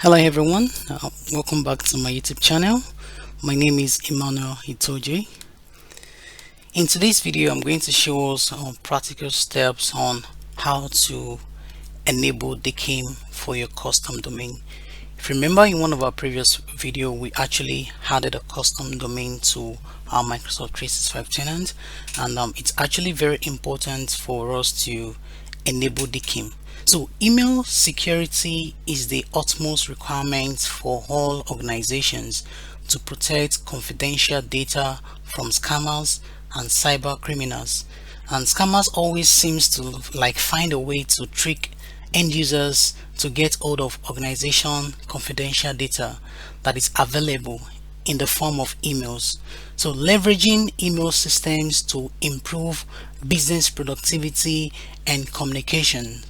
Hello everyone, welcome back to my YouTube channel. My name is Emmanuel Itoje. In today's video, I'm going to show us practical steps on how to enable DKIM for your custom domain. If you remember, in one of our previous video, we actually added a custom domain to our Microsoft 365 tenant, and it's actually very important for us to enable DKIM. So email security is the utmost requirement for all organizations to protect confidential data from scammers and cyber criminals. And scammers always seems to find a way to trick end users to get hold of organization confidential data that is available in the form of emails. So leveraging email systems to improve business productivity and communication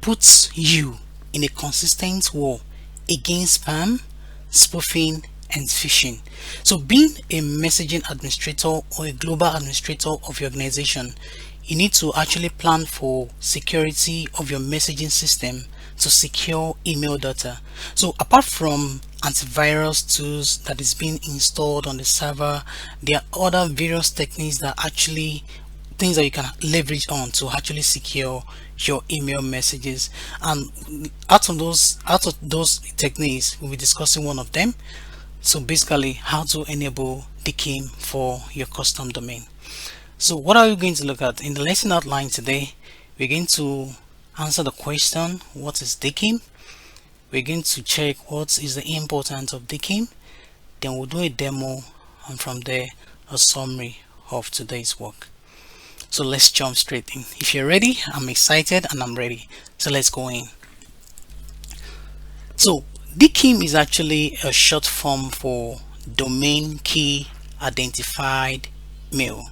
puts you in a consistent war against spam, spoofing, and phishing. So being a messaging administrator or a global administrator of your organization, you need to actually plan for security of your messaging system to secure email data. So apart from antivirus tools that is being installed on the server, there are other various techniques that actually things that you can leverage on to actually secure your email messages. And out of those techniques, we'll be discussing one of them. So basically, how to enable DKIM for your custom domain. So what are we going to look at in the lesson outline today? We're going to answer the question, what is DKIM? We're going to check what is the importance of DKIM. Then we'll do a demo, and from there a summary of today's work. So let's jump straight in. If you're ready, I'm excited and I'm ready. So let's go in. So DKIM is actually a short form for domain key identified mail.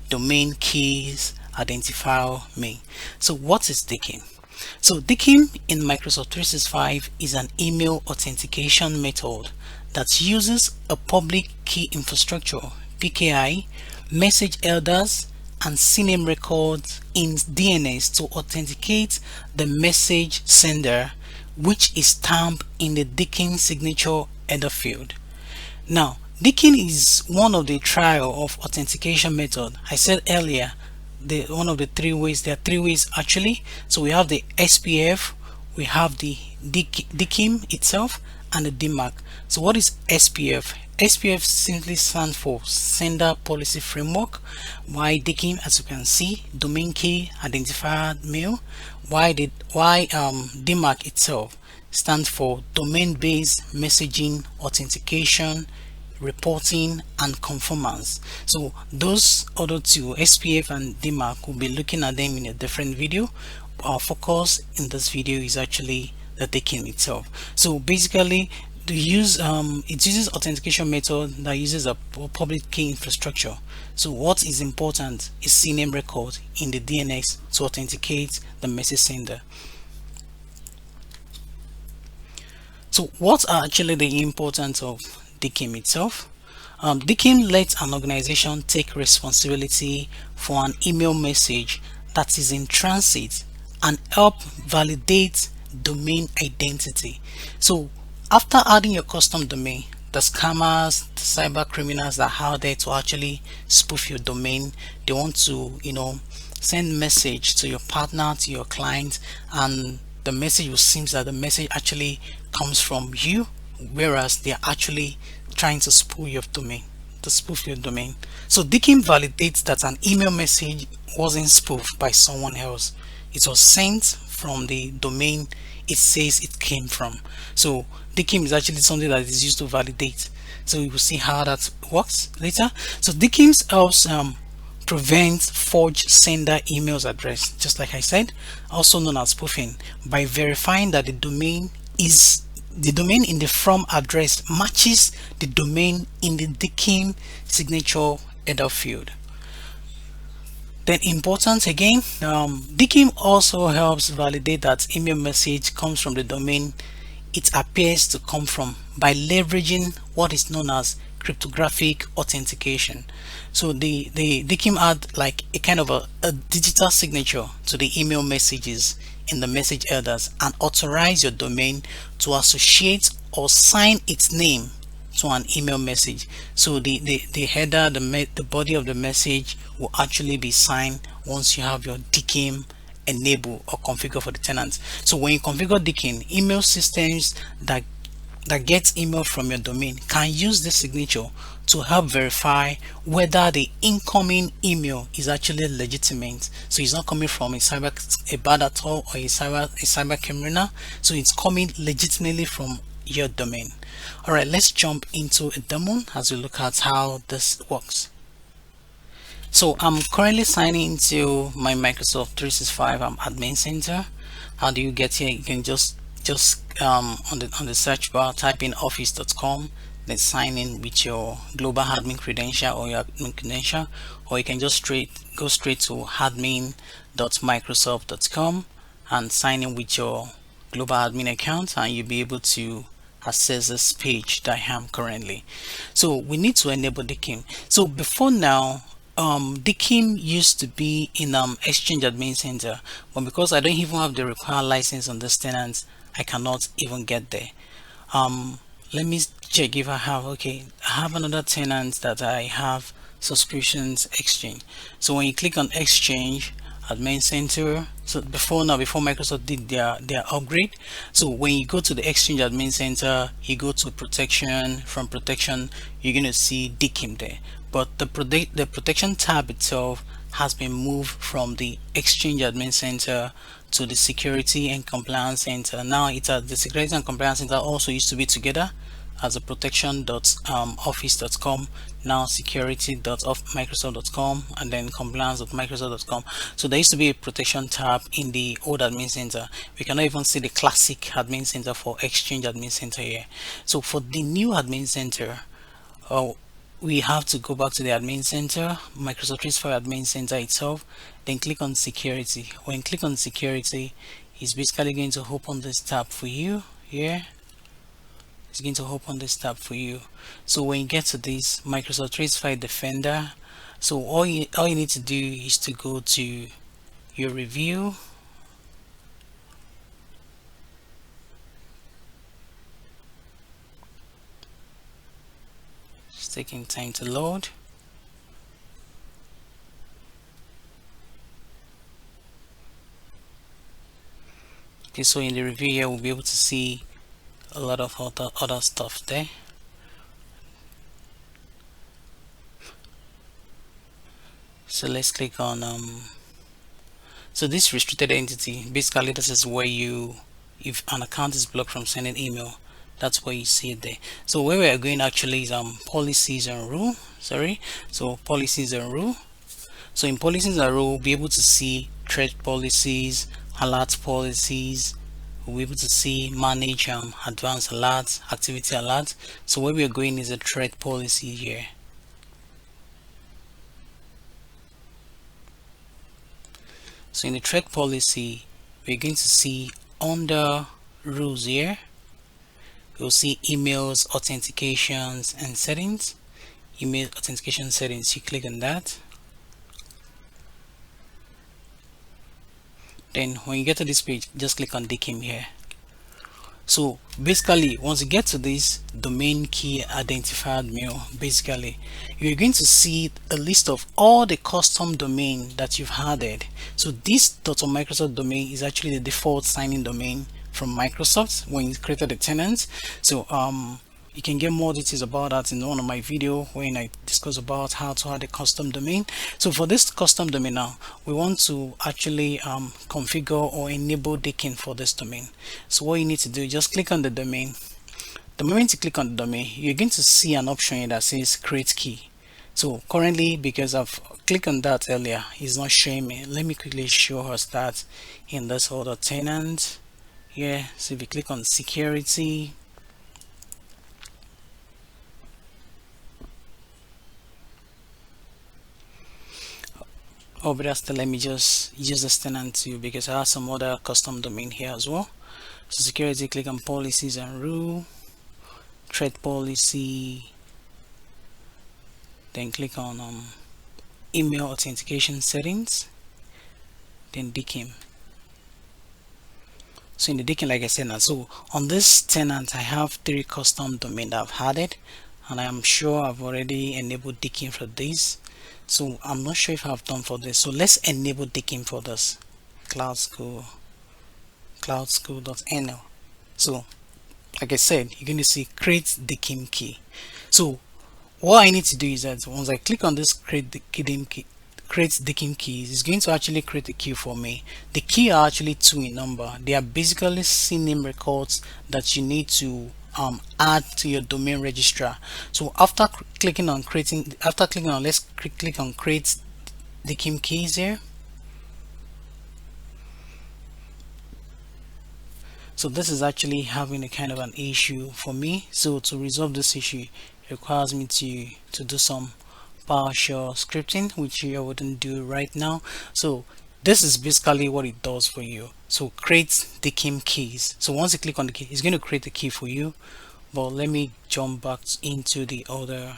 Domain keys identifier mail. So what is DKIM? So DKIM in Microsoft 365 is an email authentication method that uses a public key infrastructure, PKI, message headers, and CNAME records in DNS to authenticate the message sender, which is stamped in the DKIM signature header field. Now, DKIM is one of the trio of authentication method. I said earlier, one of the three ways. There are three ways actually. So we have the SPF, we have the DKIM itself, and the DMARC. So what is SPF? SPF simply stands for Sender Policy Framework, while DKIM, as you can see, Domain Key Identifier Mail, while DMARC itself stands for Domain-Based Messaging Authentication, Reporting, and Conformance. So those other two, SPF and DMARC, we'll be looking at them in a different video. Our focus in this video is actually the DKIM itself. So basically, it uses authentication method that uses a public key infrastructure. So what is important is CNAME record in the DNS to authenticate the message sender. So what are actually the importance of DKIM itself? DKIM lets an organization take responsibility for an email message that is in transit and help validate domain identity. So after adding your custom domain, the scammers, the cyber criminals that are out there to actually spoof your domain, they want to, send message to your partner, to your client, and the message will seem that the message actually comes from you, whereas they are actually trying to spoof your domain. So DKIM validates that an email message wasn't spoofed by someone else. It was sent from the domain it says it came from. So DKIM is actually something that is used to validate. So we will see how that works later. So DKIM helps prevent forged sender emails address, just like I said, also known as spoofing, by verifying that the domain in the from address matches the domain in the DKIM signature header field. Then important again, DKIM also helps validate that email message comes from the domain it appears to come from by leveraging what is known as cryptographic authentication. So the DKIM add like a kind of a digital signature to the email messages in the message headers and authorize your domain to associate or sign its name to an email message. So the header, the body of the message will actually be signed once you have your DKIM enable or configure for the tenants. So when you configure DKIM, email systems that gets email from your domain can use this signature to help verify whether the incoming email is actually legitimate. So it's not coming from a bad actor or a cyber criminal. So it's coming legitimately from your domain. All right, let's jump into a demo as we look at how this works. So I'm currently signing into my Microsoft 365 admin center. How do you get here? You can just on the search bar type in office.com, then sign in with your global admin credential or your admin credential, or you can just go straight to admin.microsoft.com and sign in with your global admin account, and you'll be able to access this page that I am currently. So we need to enable DKIM. So before now, DKIM used to be in Exchange Admin Center, but because I don't even have the required license on this tenant, I cannot even get there. Let me check if I have. Okay, I have another tenant that I have subscriptions Exchange. So when you click on Exchange Admin Center, so before Microsoft did their upgrade, so when you go to the Exchange Admin Center, you go to protection. From protection, you're going to see DKIM there, but the protection tab itself has been moved from the Exchange Admin Center to the Security and Compliance Center. Now it's at the Security and Compliance Center also used to be together as a protection.office.com, now security.microsoft.com, and then compliance.microsoft.com. So there used to be a protection tab in the old admin center. We cannot even see the classic admin center for Exchange Admin Center here. So for the new admin center, we have to go back to the admin center, Microsoft 365 admin center itself, then click on security. When you click on security, it's basically going to open this tab for you here. It's going to open this tab for you. So when you get to this Microsoft 365 Defender, so all you need to do is to go to your review, it's taking time to load. Okay, so in the review here, we'll be able to see a lot of other stuff there. So let's click on so this restricted entity, basically this is where if an account is blocked from sending email, that's where you see it there. So where we are going actually is policies and rule. So policies and rule. So in policies and rule, we'll be able to see threat policies, alert policies. We'll be able to see manage advanced alerts, activity alerts. So where we are going is a threat policy here. So in the threat policy, we're going to see under rules here, you'll see emails, authentications, and settings. Email authentication settings, you click on that. Then when you get to this page, just click on DKIM here. So basically, once you get to this domain key identifier mail, basically you're going to see a list of all the custom domain that you've added. So this .microsoft domain is actually the default signing domain from Microsoft when you created the tenant. So you can get more details about that in one of my video when I discuss about how to add a custom domain. So for this custom domain now, we want to actually configure or enable DKIM for this domain. So what you need to do, just click on the domain. The moment you click on the domain, you're going to see an option here that says create key. So currently, because I've clicked on that earlier, it's not showing me. Let me quickly show us that in this other tenant. Yeah, so if you click on security, but still, let me just use this tenant too, because I have some other custom domain here as well. So security, click on policies and rule, threat policy, then click on email authentication settings, then DKIM. So in the DKIM, like I said now, so on this tenant, I have 3 custom domain that I've added, and I'm sure I've already enabled DKIM for this. So I'm not sure if I've done for this. So let's enable DKIM for this. cloudschool.nl. So like I said, you're going to see create DKIM key. So what I need to do is that once I click on this create DKIM keys, it's going to actually create a key for me. The key are actually 2 in number. They are basically CNAME records that you need to add to your domain registrar. So after clicking on let's click on create DKIM keys here. So this is actually having a kind of an issue for me. So to resolve this issue, it requires me to do some PowerShell scripting, which I wouldn't do right now. So this is basically what it does for you. So create the DKIM keys. So once you click on the key, it's going to create the key for you. But let me jump back into the other.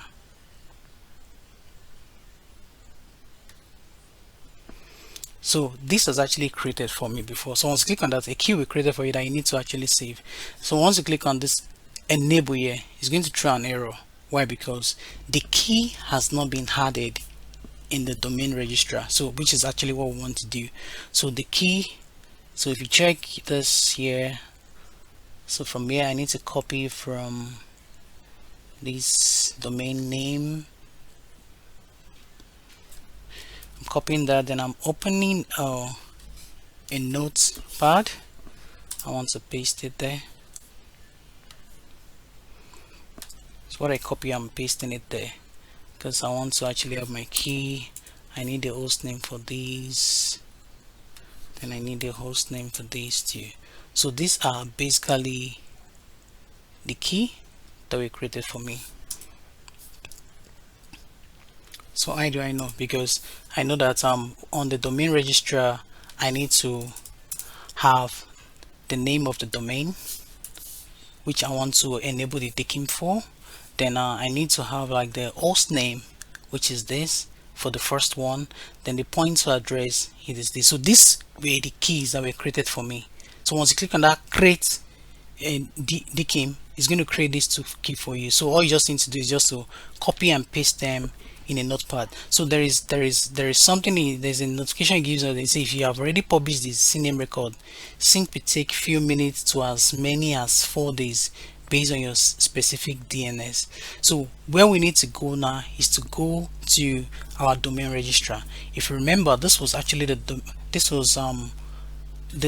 So this was actually created for me before. So once you click on that, a key will created for you that you need to actually save. So once you click on this enable here, it's going to throw an error. Why? Because the key has not been added in the domain registrar, so which is actually what we want to do. So the key, so if you check this here, so from here I need to copy from this domain name. I'm copying that, then I'm opening a notepad. I want to paste it there. So what I copy, I'm pasting it there because I want to actually have my key. I need the host name for these, then I need the host name for these too. So these are basically the key that we created for me. So how do I know? Because I know that on the domain registrar I need to have the name of the domain which I want to enable the DKIM for. Then I need to have like the host name, which is this for the first one. Then the pointer address, it is this. So these were the keys that were created for me. So once you click on that create DKIM, it's going to create these 2 keys for you. So all you just need to do is just to copy and paste them in a notepad. So there is something, there's a notification it gives us. They say if you have already published this CNAME record, sync will take few minutes to as many as 4 days based on your specific DNS. So where we need to go now is to go to our domain registrar. If you remember, this was actually the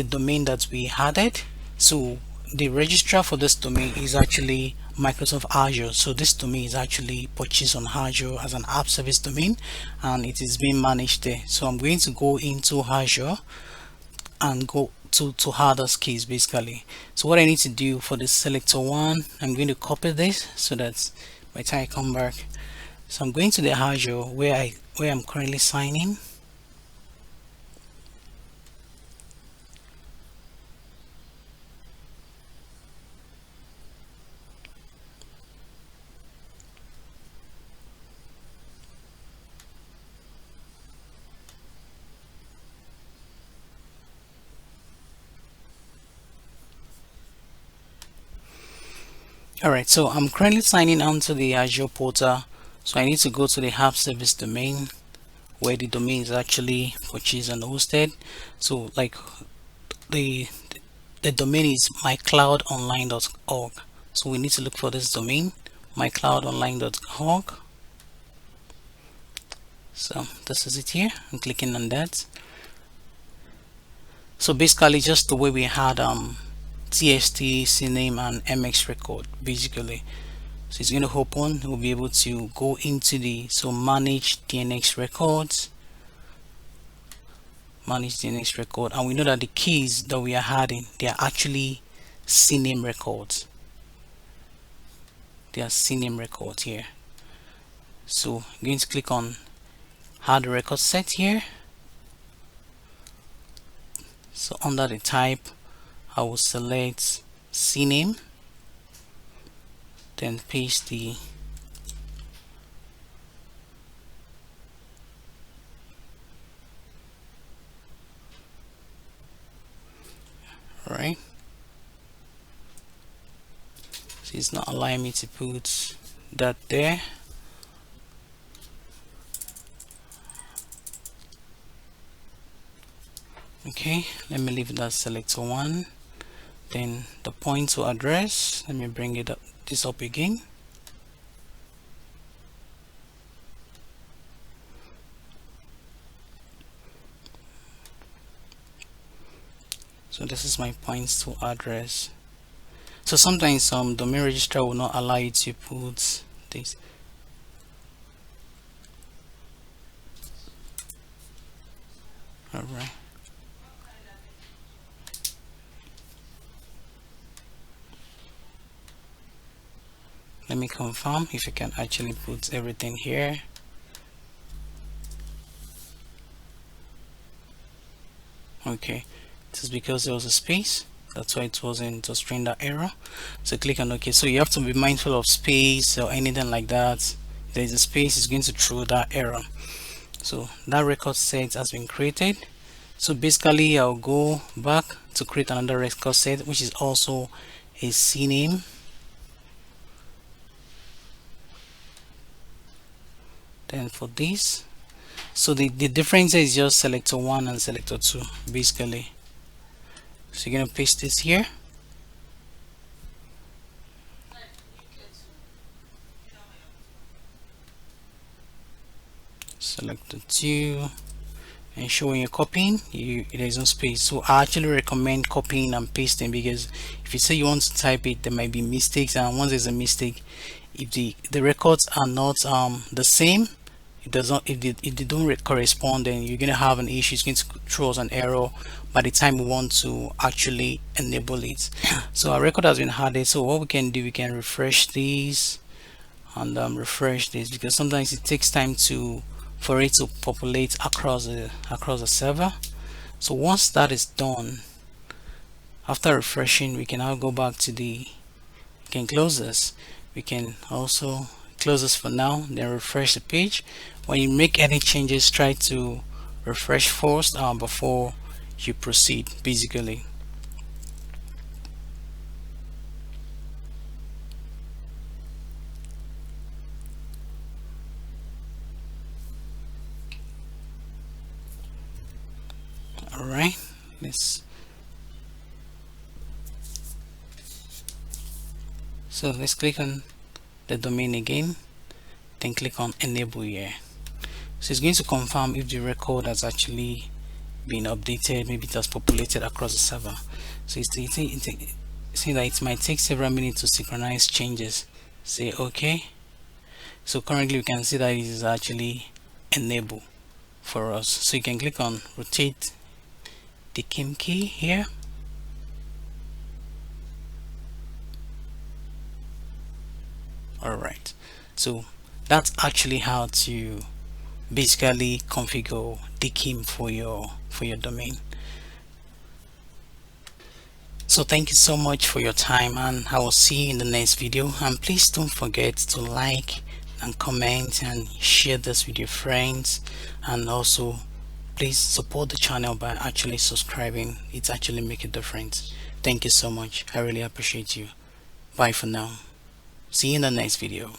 domain that we added. So the registrar for this domain is actually Microsoft Azure. So this domain is actually purchased on Azure as an app service domain, and it is being managed there. So I'm going to go into Azure and go to add those keys basically. So what I need to do for the selector one, I'm going to copy this so that by the time I come back, so I'm going to the Azure where I'm currently signing. Alright, so I'm currently signing onto the Azure portal. So I need to go to the app service domain where the domain is actually purchased and hosted. So like the domain is mycloudonline.org. So we need to look for this domain, mycloudonline.org. So this is it here. I'm clicking on that. So basically just the way we had TST, CNAME and MX record basically. So it's going to open, we'll be able to go into the manage DNX records, and we know that the keys that we are adding, they are actually CNAME records. They are CNAME records here. So I'm going to click on add record set here. So under the type, I will select CNAME, then paste the right. So it's not allowing me to put that there. Okay, let me leave that selector 1. Then the point to address, let me bring it up, this up again. So this is my points to address. So sometimes some domain registrar will not allow you to put this. Alright. Let me confirm if you can actually put everything here. Okay, this is because there was a space, that's why it wasn't just showing that error. So click on OK. So you have to be mindful of space or anything like that. If there is a space, it's going to throw that error. So that record set has been created. So basically I'll go back to create another record set, which is also a CNAME. Then for this, so the difference is just selector 1 and selector 2 basically. So you're going to paste this here. Selector 2, and when you're copying, there's no space. So I actually recommend copying and pasting, because if you say you want to type it, there might be mistakes, and once there's a mistake, if the records are not the same, it does not, if they don't correspond, then you're going to have an issue. It's going to throw us an error by the time we want to actually enable it. So our record has been added. So what we can do, we can refresh these and refresh this, because sometimes it takes time for it to populate across the server. So once that is done, after refreshing, we can now go back to we can close this. We can also close this for now, then refresh the page. When you make any changes, try to refresh first before you proceed basically. All right, let's click on the domain again, then click on enable here. So it's going to confirm if the record has actually been updated, maybe it has populated across the server. So it's saying that it might take several minutes to synchronize changes. Say okay. So currently we can see that it is actually enabled for us. So you can click on rotate DKIM key here. Alright, so that's actually how to basically configure DKIM for your domain. So thank you so much for your time, and I will see you in the next video. And please don't forget to like and comment and share this with your friends, and also please support the channel by actually subscribing. It's actually make a difference. Thank you so much. I really appreciate you. Bye for now. See you in the next video.